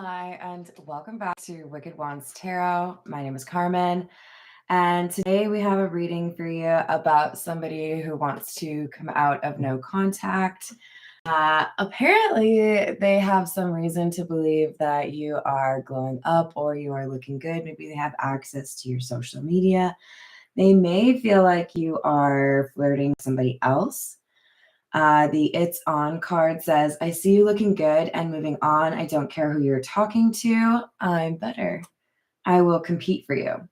Hi, and welcome back to Wicked Wands Tarot. My name is Carmen, and today we have a reading for you about somebody who wants to come out of no contact. Apparently, they have some reason to believe that you are glowing up or you are looking good. Maybe they have access to your social media. They may feel like you are flirting with somebody else. The It's On card says, I see you looking good and moving on. I don't care who you're talking to. I'm better. I will compete for you.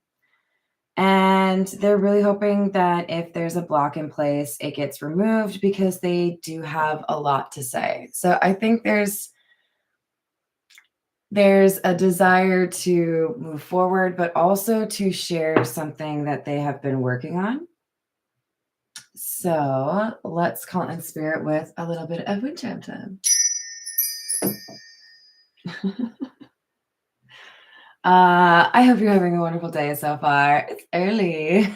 And they're really hoping that if there's a block in place, it gets removed because they do have a lot to say. So I think there's a desire to move forward, but also to share something that they have been working on. So let's call in spirit with a little bit of wind chime time. I hope you're having a wonderful day so far. It's early.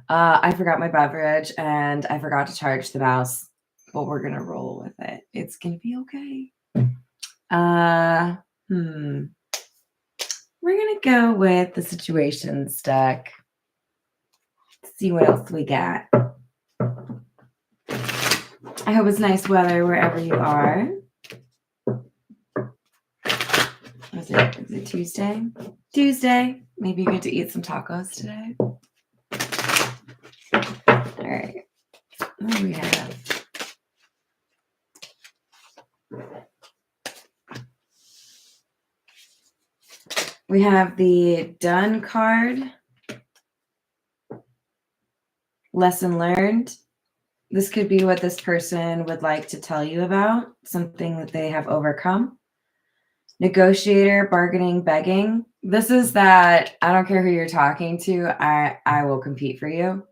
I forgot my beverage and I forgot to charge the mouse, but we're gonna roll with it. It's gonna be okay. We're gonna go with the situations deck. See what else we got. I hope it's nice weather wherever you are. Is it Tuesday? Tuesday. Maybe you get to eat some tacos today. All right. What do we have? We have the Done card. Lesson learned. This could be what this person would like to tell you about, something that they have overcome. Negotiator, bargaining, begging. This is that I don't care who you're talking to, I will compete for you.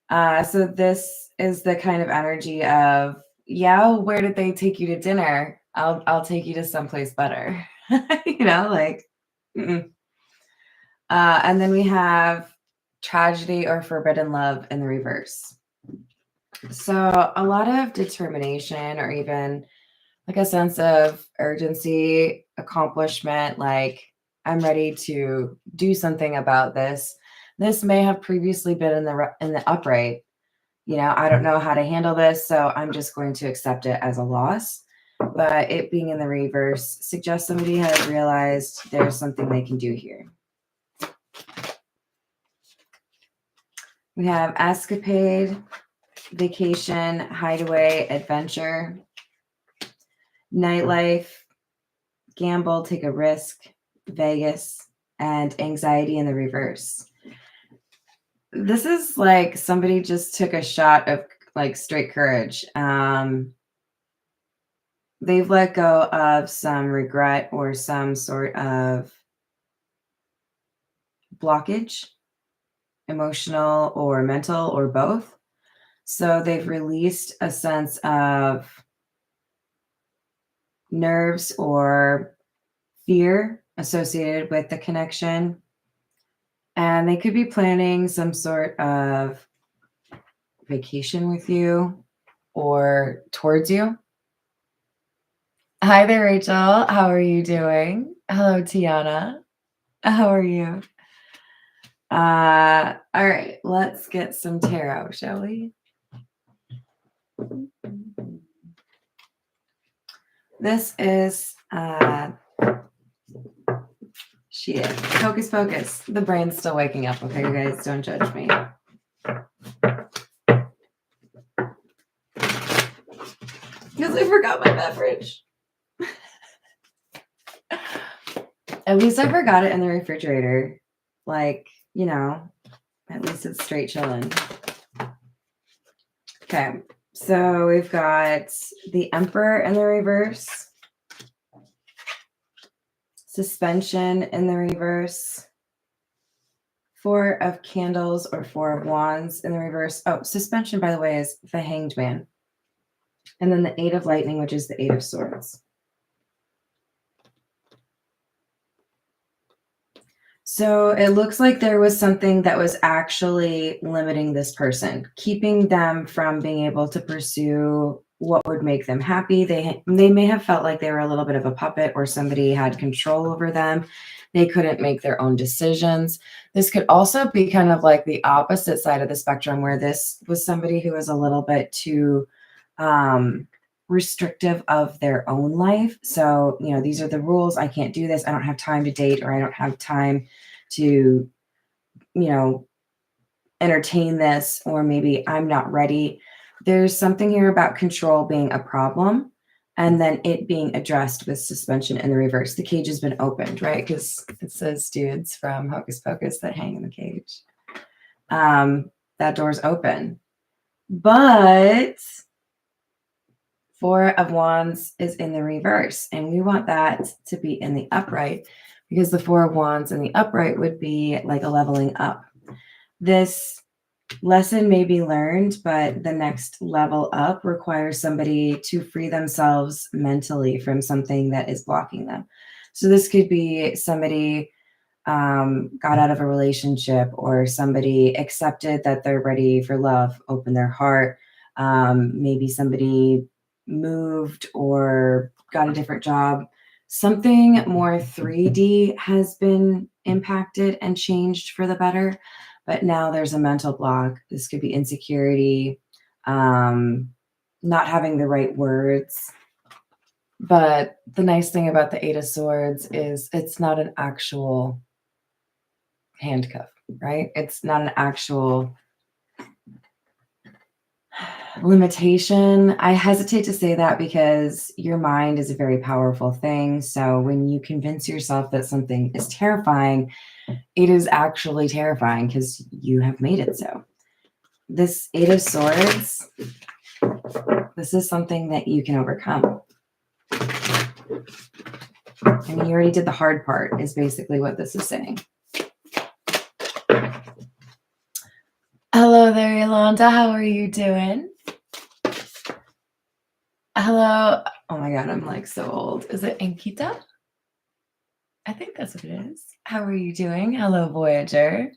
So this is the kind of energy of, yeah, where did they take you to dinner? I'll take you to someplace better. And then we have tragedy or forbidden love in the reverse. So a lot of determination or even like a sense of urgency, accomplishment, like I'm ready to do something about this. This may have previously been in the upright. I don't know how to handle this, so I'm just going to accept it as a loss. But it being in the reverse suggests somebody has realized there's something they can do here. We have escapade, vacation, hideaway, adventure, nightlife, gamble, take a risk, Vegas, and anxiety in the reverse. This is like somebody just took a shot of like straight courage. They've let go of some regret or some sort of blockage, emotional or mental or both. So they've released a sense of nerves or fear associated with the connection. And they could be planning some sort of vacation with you or towards you. Hi there, Rachel. How are you doing? Hello, Tiana. How are you? All right, let's get some tarot, shall we? This is shit. Focus, focus. The brain's still waking up. Okay, you guys, don't judge me. Because I forgot my beverage. At least I forgot it in the refrigerator. Like, at least it's straight chilling. Okay, so we've got the Emperor in the reverse. Suspension in the reverse. Four of Candles or Four of Wands in the reverse. Oh, suspension, by the way, is the Hanged Man. And then the Eight of Lightning, which is the Eight of Swords. So it looks like there was something that was actually limiting this person, keeping them from being able to pursue what would make them happy. They may have felt like they were a little bit of a puppet or somebody had control over them. They couldn't make their own decisions. This could also be kind of like the opposite side of the spectrum, where this was somebody who was a little bit too restrictive of their own life. So, you know, these are the rules. I can't do this. I don't have time to date, or I don't have time to, you know, entertain this, or maybe I'm not ready. There's something here about control being a problem and then it being addressed with suspension in the reverse. The cage has been opened, right? Because it says dudes from Hocus Pocus that hang in the cage. That door's open. But Four of Wands is in the reverse, and we want that to be in the upright, because the Four of Wands in the upright would be like a leveling up. This lesson may be learned, but the next level up requires somebody to free themselves mentally from something that is blocking them. So this could be somebody got out of a relationship, or somebody accepted that they're ready for love, open their heart. Maybe somebody moved or got a different job. Something more 3D has been impacted and changed for the better. But now there's a mental block. This could be insecurity, not having the right words. But the nice thing about the Eight of Swords is it's not an actual handcuff, right? It's not an actual limitation. I hesitate to say that because your mind is a very powerful thing. So when you convince yourself that something is terrifying, it is actually terrifying because you have made it so. This Eight of Swords, this is something that you can overcome. I mean, you already did the hard part, is basically what this is saying. Hello there, Yolanda. How are you doing? Hello. Oh my God, I'm like so old. Is it Ankita? I think that's what it is. How are you doing? Hello, Voyager.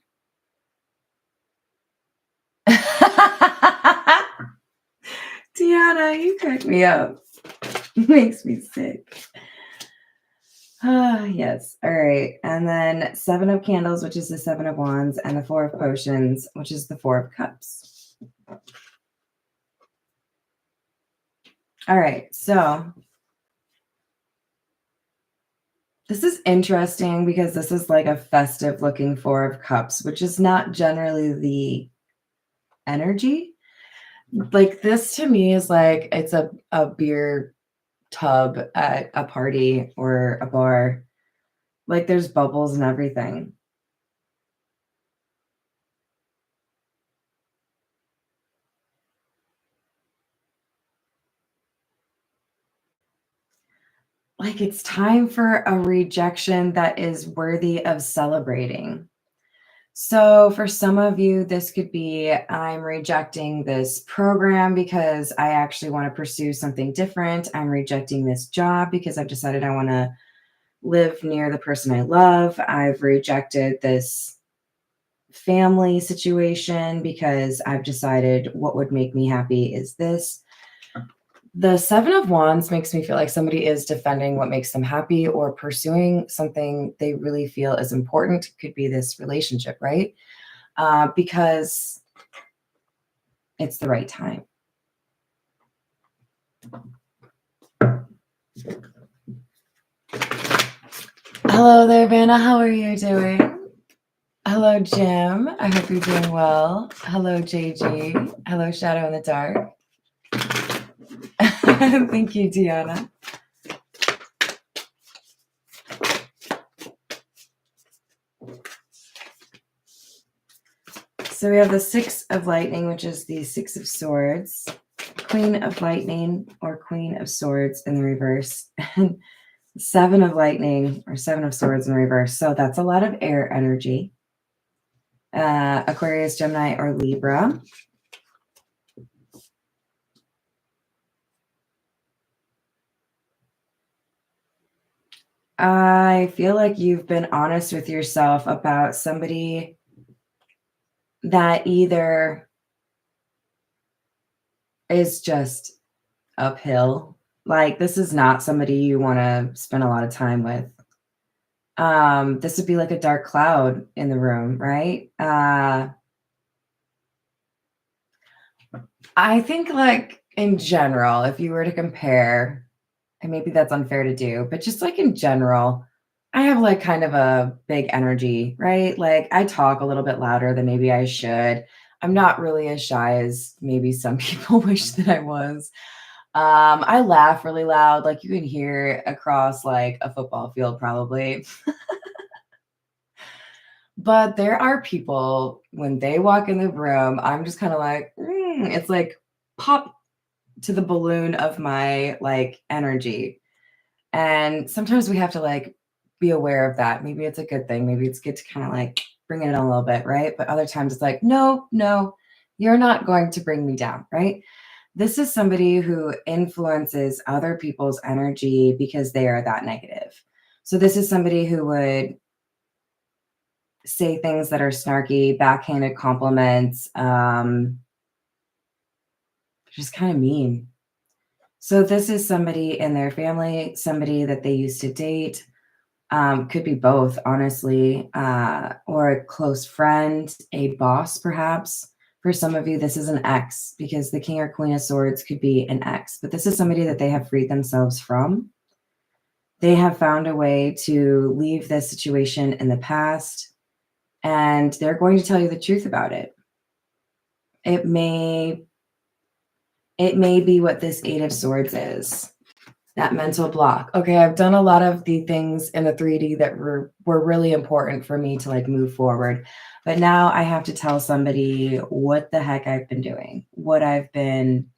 Tiana, you crack me up. Makes me sick. Yes. All right. And then Seven of Candles, which is the Seven of Wands, and the Four of Potions, which is the Four of Cups. All right. So this is interesting because this is like a festive looking Four of Cups, which is not generally the energy. Like this to me is like it's a beer tub at a party or a bar. Like there's bubbles and everything. Like it's time for a rejection that is worthy of celebrating. So for some of you, this could be, I'm rejecting this program because I actually want to pursue something different. I'm rejecting this job because I've decided I want to live near the person I love. I've rejected this family situation because I've decided what would make me happy is this. The Seven of Wands makes me feel like somebody is defending what makes them happy or pursuing something they really feel is important. Could be this relationship, right? Because it's the right time. Hello there, Vanna. How are you doing? Hello, Jim. I hope you're doing well. Hello, JG. Hello, Shadow in the Dark. Thank you, Deanna. So we have the Six of Lightning, which is the Six of Swords, Queen of Lightning or Queen of Swords in the reverse, and Seven of Lightning or Seven of Swords in the reverse. So that's a lot of air energy. Aquarius, Gemini, or Libra. I feel like you've been honest with yourself about somebody that either is just uphill. Like, this is not somebody you want to spend a lot of time with. This would be like a dark cloud in the room, right? I think, like, in general, if you were to compare, and maybe that's unfair to do, but just like in general, I have like kind of a big energy, right? Like, I talk a little bit louder than maybe I should. I'm not really as shy as maybe some people wish that I was. I laugh really loud, like you can hear across like a football field probably. But there are people when they walk in the room, I'm just kind of like, it's like pop to the balloon of my like energy. And sometimes we have to like be aware of that. Maybe it's a good thing. Maybe it's good to kind of like bring it in a little bit, right? But other times it's like, no, no, you're not going to bring me down, right? This is somebody who influences other people's energy because they are that negative. So this is somebody who would say things that are snarky, backhanded compliments, just kind of mean. So this is somebody in their family, somebody that they used to date, could be both, honestly, or a close friend, a boss, perhaps. For some of you, this is an ex because the King or Queen of Swords could be an ex, but this is somebody that they have freed themselves from. They have found a way to leave this situation in the past, and they're going to tell you the truth about it. It may be what this Eight of Swords is. That mental block. Okay, I've done a lot of the things in the 3D that were really important for me to like move forward. But now I have to tell somebody what the heck I've been doing, what I've been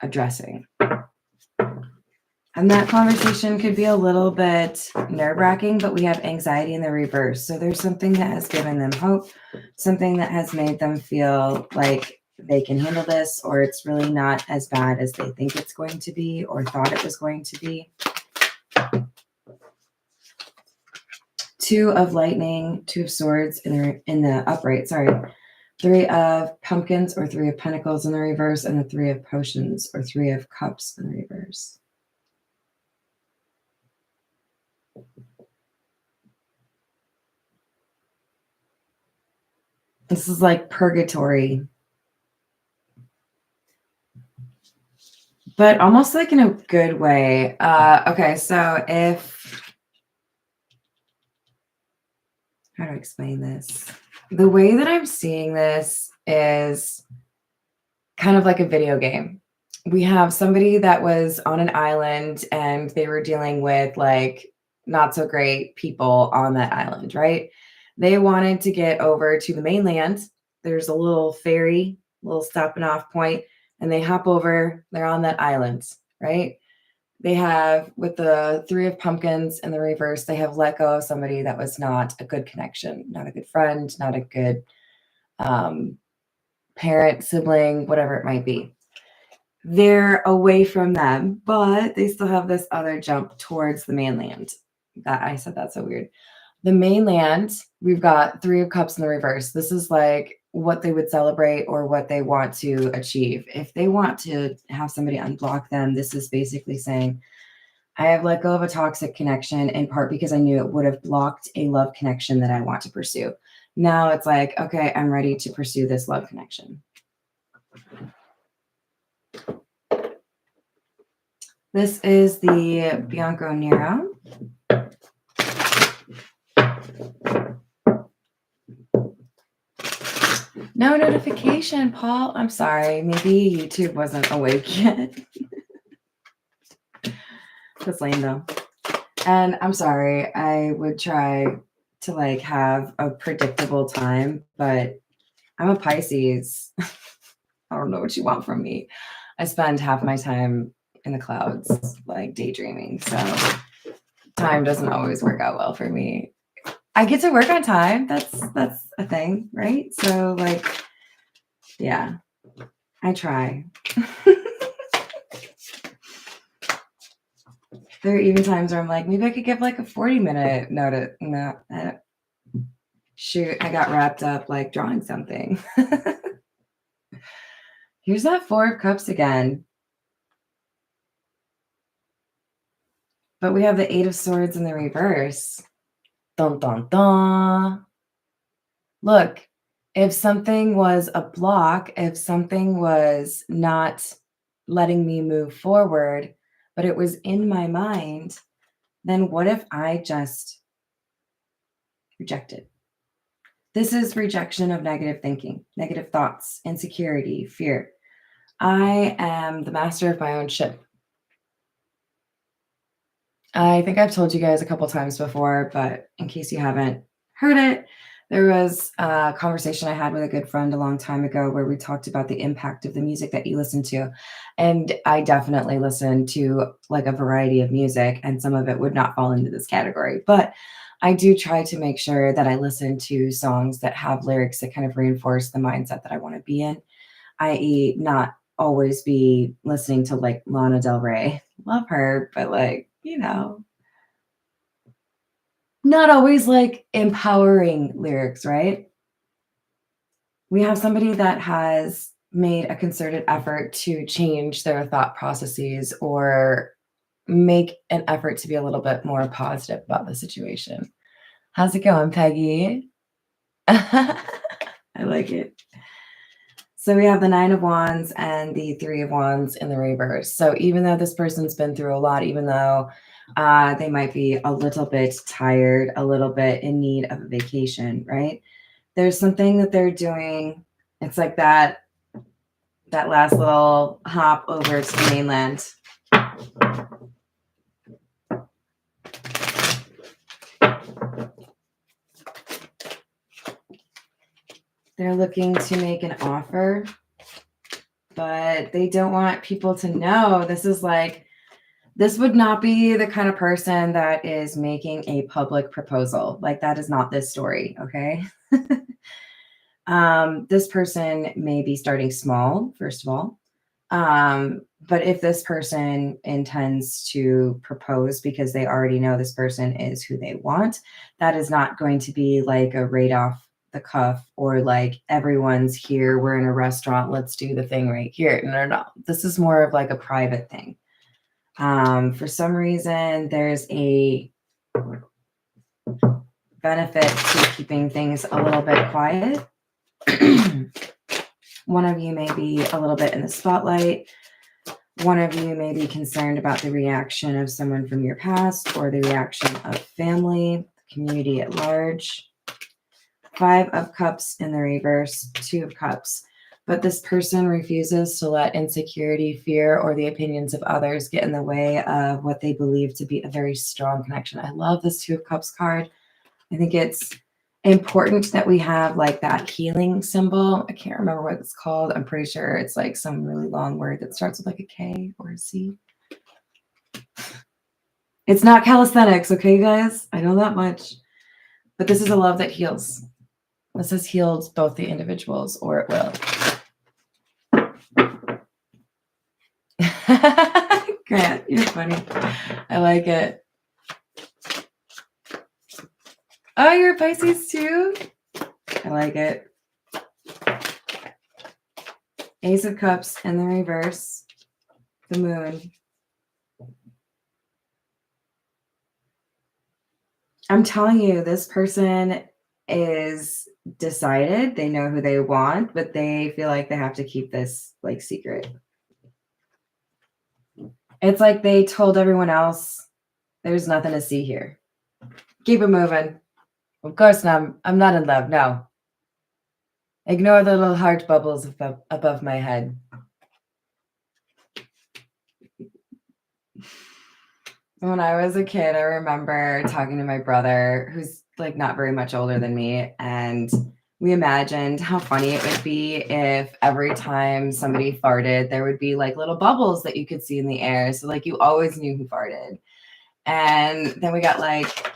addressing. And that conversation could be a little bit nerve-wracking, but we have anxiety in the reverse. So there's something that has given them hope, something that has made them feel like they can handle this, or it's really not as bad as they think it's going to be or thought it was going to be. Two of lightning, two of swords in the upright, sorry. Three of pumpkins or three of pentacles in the reverse, and the three of potions or three of cups in the reverse. This is like purgatory. But almost like in a good way. Okay, so how do I explain this? The way that I'm seeing this is kind of like a video game. We have somebody that was on an island and they were dealing with like not so great people on that island, right? They wanted to get over to the mainland. There's a little ferry, little stopping off point, and they hop over. They're on that island, right? They have, with the three of pumpkins in the reverse, they have let go of somebody that was not a good connection, not a good friend, not a good parent, sibling, whatever it might be. They're away from them, but they still have this other jump towards the mainland. That I said that's so weird. The mainland, we've got three of cups in the reverse. This is like what they would celebrate or what they want to achieve. If they want to have somebody unblock them, this is basically saying, I have let go of a toxic connection in part because I knew it would have blocked a love connection that I want to pursue. Now it's like, okay, I'm ready to pursue this love connection. This is the Bianco Nero. No notification, Paul. I'm sorry. Maybe YouTube wasn't awake yet. That's lame though. And I'm sorry. I would try to like have a predictable time, but I'm a Pisces. I don't know what you want from me. I spend half my time in the clouds, like daydreaming. So time doesn't always work out well for me. I get to work on time. That's a thing, right? So like, yeah, I try. There are even times where I'm like, maybe I could give like a 40-minute notice. No, shoot, I got wrapped up like drawing something. Here's that Four of Cups again. But we have the Eight of Swords in the reverse. Dun, dun, dun. Look, if something was a block, if something was not letting me move forward, but it was in my mind, then what if I just rejected? This is rejection of negative thinking, negative thoughts, insecurity, fear. I am the master of my own ship. I think I've told you guys a couple times before, but in case you haven't heard it, there was a conversation I had with a good friend a long time ago where we talked about the impact of the music that you listen to. And I definitely listen to like a variety of music, and some of it would not fall into this category. But I do try to make sure that I listen to songs that have lyrics that kind of reinforce the mindset that I want to be in, i.e., not always be listening to like Lana Del Rey. Love her, but like, not always like empowering lyrics, right? We have somebody that has made a concerted effort to change their thought processes or make an effort to be a little bit more positive about the situation. How's it going, Peggy? I like it. So we have the Nine of Wands and the Three of Wands in the reverse. So even though this person's been through a lot, even though they might be a little bit tired, a little bit in need of a vacation, right? There's something that they're doing. It's like that last little hop over to the mainland. They're looking to make an offer, but they don't want people to know. This would not be the kind of person that is making a public proposal. Like, that is not this story, okay? This person may be starting small, first of all. But if this person intends to propose because they already know this person is who they want, that is not going to be like a right off the cuff or like everyone's here, we're in a restaurant, let's do the thing right here. No. This is more of like a private thing. For some reason, there's a benefit to keeping things a little bit quiet. One of you may be a little bit in the spotlight. One of you may be concerned about the reaction of someone from your past or the reaction of family, community at large. Five of Cups in the reverse, Two of Cups. But this person refuses to let insecurity, fear, or the opinions of others get in the way of what they believe to be a very strong connection. I love this Two of Cups card. I think it's important that we have like that healing symbol. I can't remember what it's called. I'm pretty sure it's like some really long word that starts with like a K or a C. It's not calisthenics, okay, guys? I know that much. But this is a love that heals. This has healed both the individuals, or it will. Grant, you're funny. I like it. Oh, you're a Pisces too? I like it. Ace of Cups in the reverse. The Moon. I'm telling you, this person is decided. They know who they want, but they feel like they have to keep this like secret. It's like they told everyone else, there's nothing to see here. Keep it moving. Of course not. I'm not in love. No. Ignore the little heart bubbles above my head. When I was a kid, I remember talking to my brother, who's like not very much older than me, and we imagined how funny it would be if every time somebody farted, there would be like little bubbles that you could see in the air. So like you always knew who farted. And then we got like,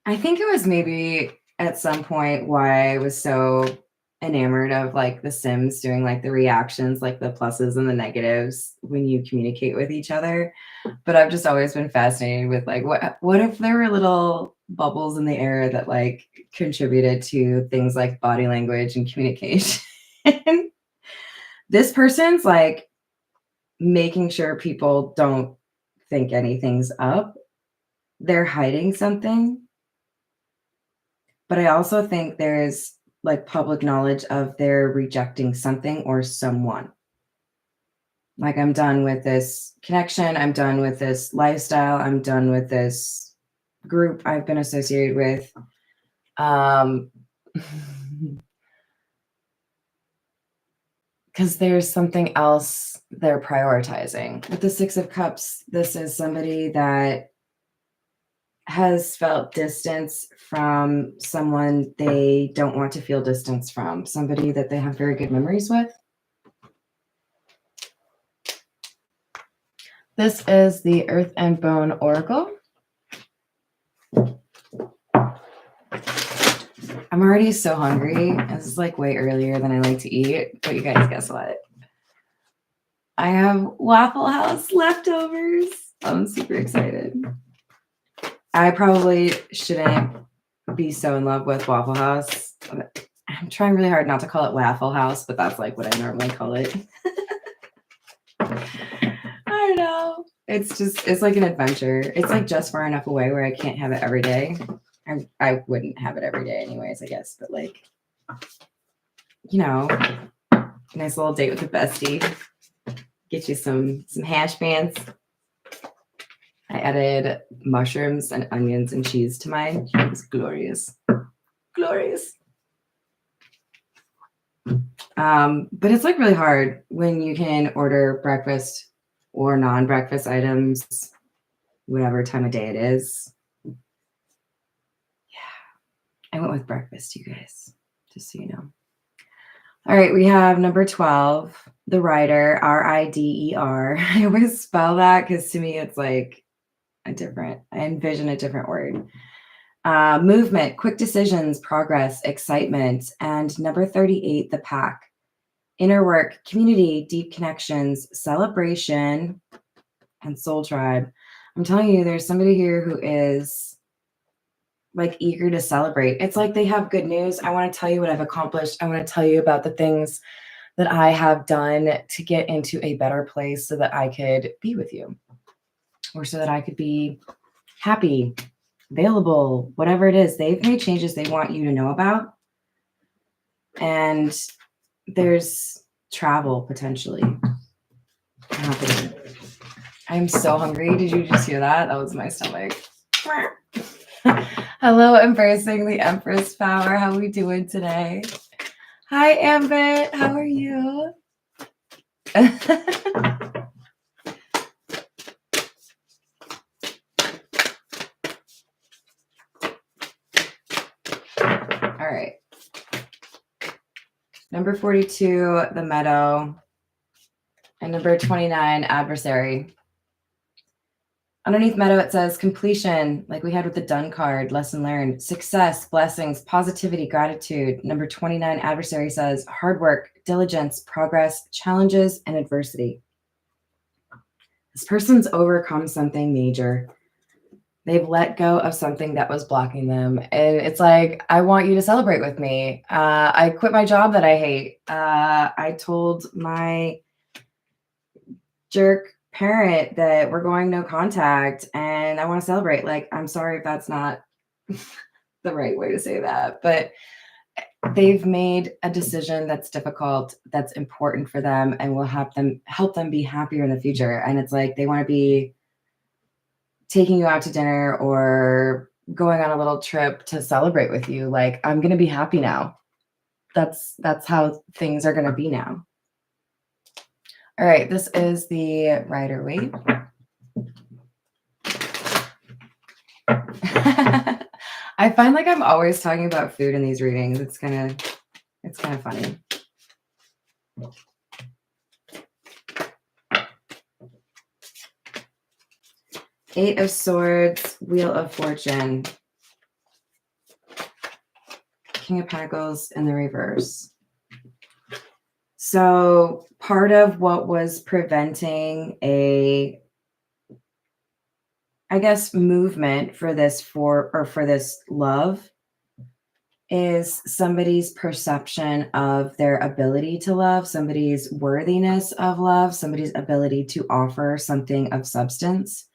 I think it was maybe at some point why I was so enamored of like the Sims doing like the reactions, like the pluses and the negatives when you communicate with each other. But I've just always been fascinated with like what if there were little bubbles in the air that like contributed to things like body language and communication. This person's like making sure people don't think anything's up. They're hiding something. But I also think there's like public knowledge of they're rejecting something or someone. Like, I'm done with this connection. I'm done with this lifestyle. I'm done with this group I've been associated with. Because there's something else they're prioritizing. With the Six of Cups, this is somebody that has felt distance from someone they don't want to feel distance from, somebody that they have very good memories with. This is the Earth and Bone Oracle. I'm already so hungry. This is like way earlier than I like to eat, but you guys, guess what? I have Waffle House leftovers. I'm super excited. I probably shouldn't be so in love with Waffle House. I'm trying really hard not to call it Waffle House, but that's like what I normally call it. I don't know. It's like an adventure. It's like just far enough away where I can't have it every day. I wouldn't have it every day anyways, I guess. But like, you know, nice little date with the bestie. Get you some hash browns. I added mushrooms and onions and cheese to mine. It was glorious. Glorious. But it's like really hard when you can order breakfast or non-breakfast items, whatever time of day it is. I went with breakfast, you guys, just so you know. All right, we have number 12, the Rider, R-I-D-E-R. I always spell that because to me it's like I envision a different word. Movement, quick decisions, progress, excitement. And number 38, the Pack. Inner work, community, deep connections, celebration, and soul tribe. I'm telling you, there's somebody here who is like eager to celebrate. It's like they have good news. I want to tell you what I've accomplished. I want to tell you about the things that I have done to get into a better place so that I could be with you, or so that I could be happy, available, whatever it is. They've made changes they want you to know about. And there's travel potentially happening. I'm so hungry. Did you just hear that? That was my stomach. Hello, embracing the Empress power. How are we doing today? Hi, Ambit. How are you? All right. Number 42, the Meadow. And number 29, Adversary. Underneath Meadow, it says completion, like we had with the Done card, lesson learned, success, blessings, positivity, gratitude. Number 29, Adversary, says hard work, diligence, progress, challenges, and adversity. This person's overcome something major. They've let go of something that was blocking them. And it's like, I want you to celebrate with me. I quit my job that I hate. I told my jerk parent that we're going no contact and I want to celebrate. Like, I'm sorry if that's not the right way to say that, but they've made a decision that's difficult, that's important for them, and will help them be happier in the future. And it's like they want to be taking you out to dinner or going on a little trip to celebrate with you. Like, I'm going to be happy now. That's how things are going to be now. All right, this is the Rider Waite. I find like I'm always talking about food in these readings. It's kind of funny. Eight of Swords, Wheel of Fortune, King of Pentacles in the reverse. So part of what was preventing a, I guess, movement for this love is somebody's perception of their ability to love, somebody's worthiness of love, somebody's ability to offer something of substance.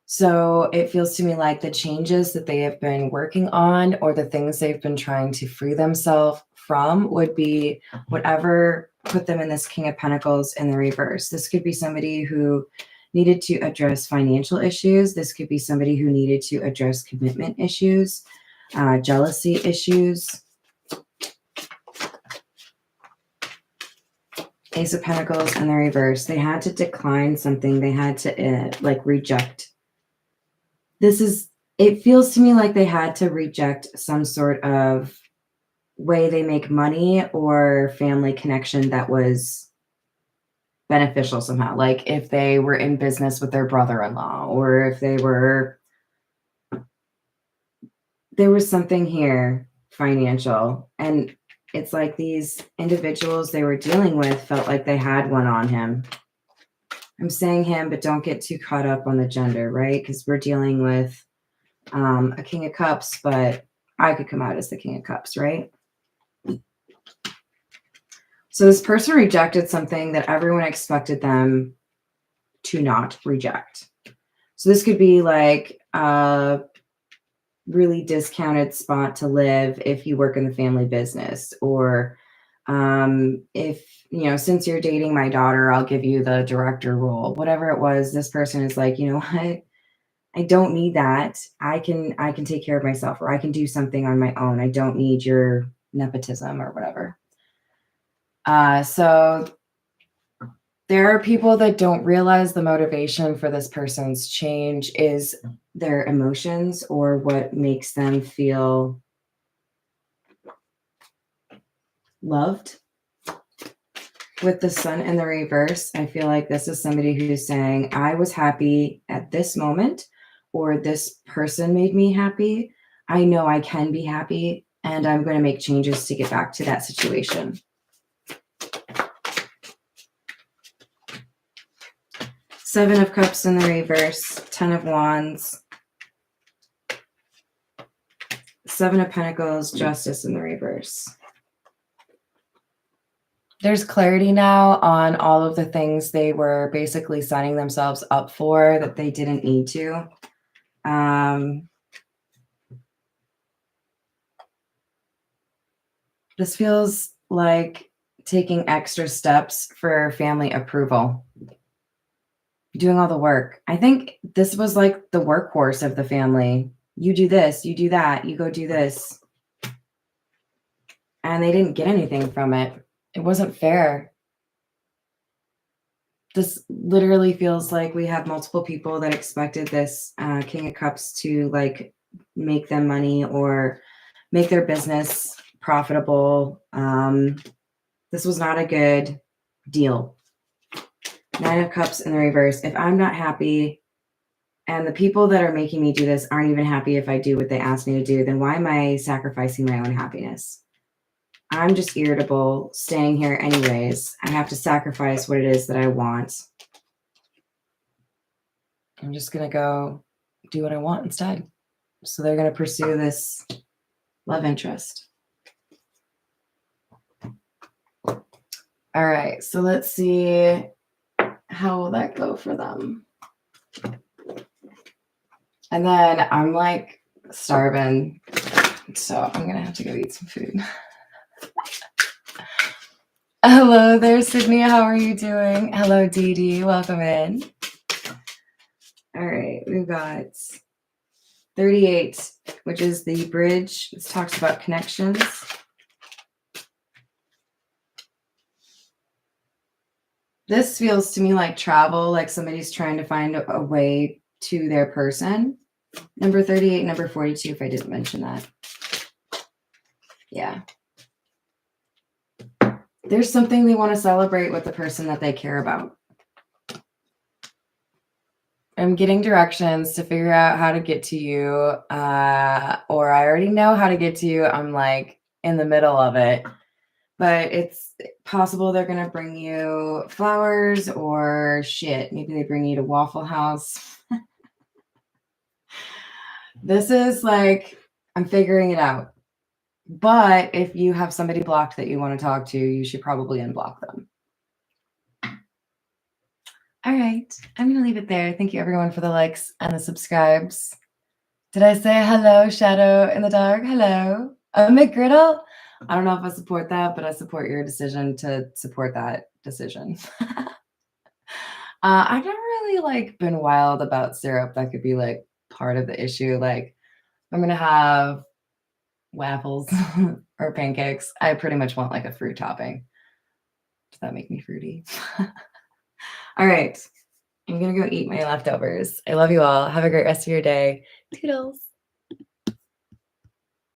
So it feels to me like the changes that they have been working on or the things they've been trying to free themselves from would be whatever put them in this King of Pentacles in the reverse. This could be somebody who needed to address financial issues. This could be somebody who needed to address commitment issues, jealousy issues. Ace of Pentacles in the reverse. They had to decline something. They had to like reject. It feels to me like they had to reject some sort of way they make money or family connection that was beneficial somehow. Like if they were in business with their brother-in-law, or if there was something here financial. And it's like these individuals they were dealing with felt like they had one on him. I'm saying him, but don't get too caught up on the gender, right? Because we're dealing with a King of Cups, but I could come out as the King of Cups, right? So this person rejected something that everyone expected them to not reject. So this could be like a really discounted spot to live if you work in the family business, or if, since you're dating my daughter, I'll give you the director role. Whatever it was, this person is like, you know what? I don't need that. I can take care of myself, or I can do something on my own. I don't need your nepotism or whatever. So there are people that don't realize the motivation for this person's change is their emotions or what makes them feel loved. With the Sun in the reverse, I feel like this is somebody who's saying, I was happy at this moment, or this person made me happy. I know I can be happy, and I'm going to make changes to get back to that situation. Seven of Cups in the reverse, 10 of Wands, Seven of Pentacles, Justice in the reverse. There's clarity now on all of the things they were basically signing themselves up for that they didn't need to. This feels like taking extra steps for family approval. Doing all the work. I think this was like the workhorse of the family. You do this, you do that, you go do this. And they didn't get anything from it. It wasn't fair. This literally feels like we have multiple people that expected this King of Cups to like make them money or make their business profitable. This was not a good deal. Nine of Cups in the reverse. If I'm not happy and the people that are making me do this aren't even happy if I do what they ask me to do, then why am I sacrificing my own happiness? I'm just irritable, staying here anyways. I have to sacrifice what it is that I want. I'm just going to go do what I want instead. So they're going to pursue this love interest. All right, so let's see, how will that go for them? And then I'm like starving, so I'm going to have to go eat some food. Hello there, Sydney. How are you doing? Hello, Dee Dee. Welcome in. All right, we've got 38, which is the bridge. This talks about connections. This feels to me like travel, like somebody's trying to find a way to their person. Number 38, number 42, if I didn't mention that. Yeah. There's something they want to celebrate with the person that they care about. I'm getting directions to figure out how to get to you, or I already know how to get to you. I'm like in the middle of it, but it's possible they're going to bring you flowers or shit. Maybe they bring you to Waffle House. This is like, I'm figuring it out. But if you have somebody blocked that you want to talk to, you should probably unblock them. All right. I'm going to leave it there. Thank you, everyone, for the likes and the subscribes. Did I say hello, Shadow in the Dark? Hello. McGriddle? I don't know if I support that, but I support your decision to support that decision. I've never really like been wild about syrup. That could be like part of the issue. Like, I'm going to have waffles or pancakes. I pretty much want like a fruit topping. Does that make me fruity? All right. I'm going to go eat my leftovers. I love you all. Have a great rest of your day. Toodles.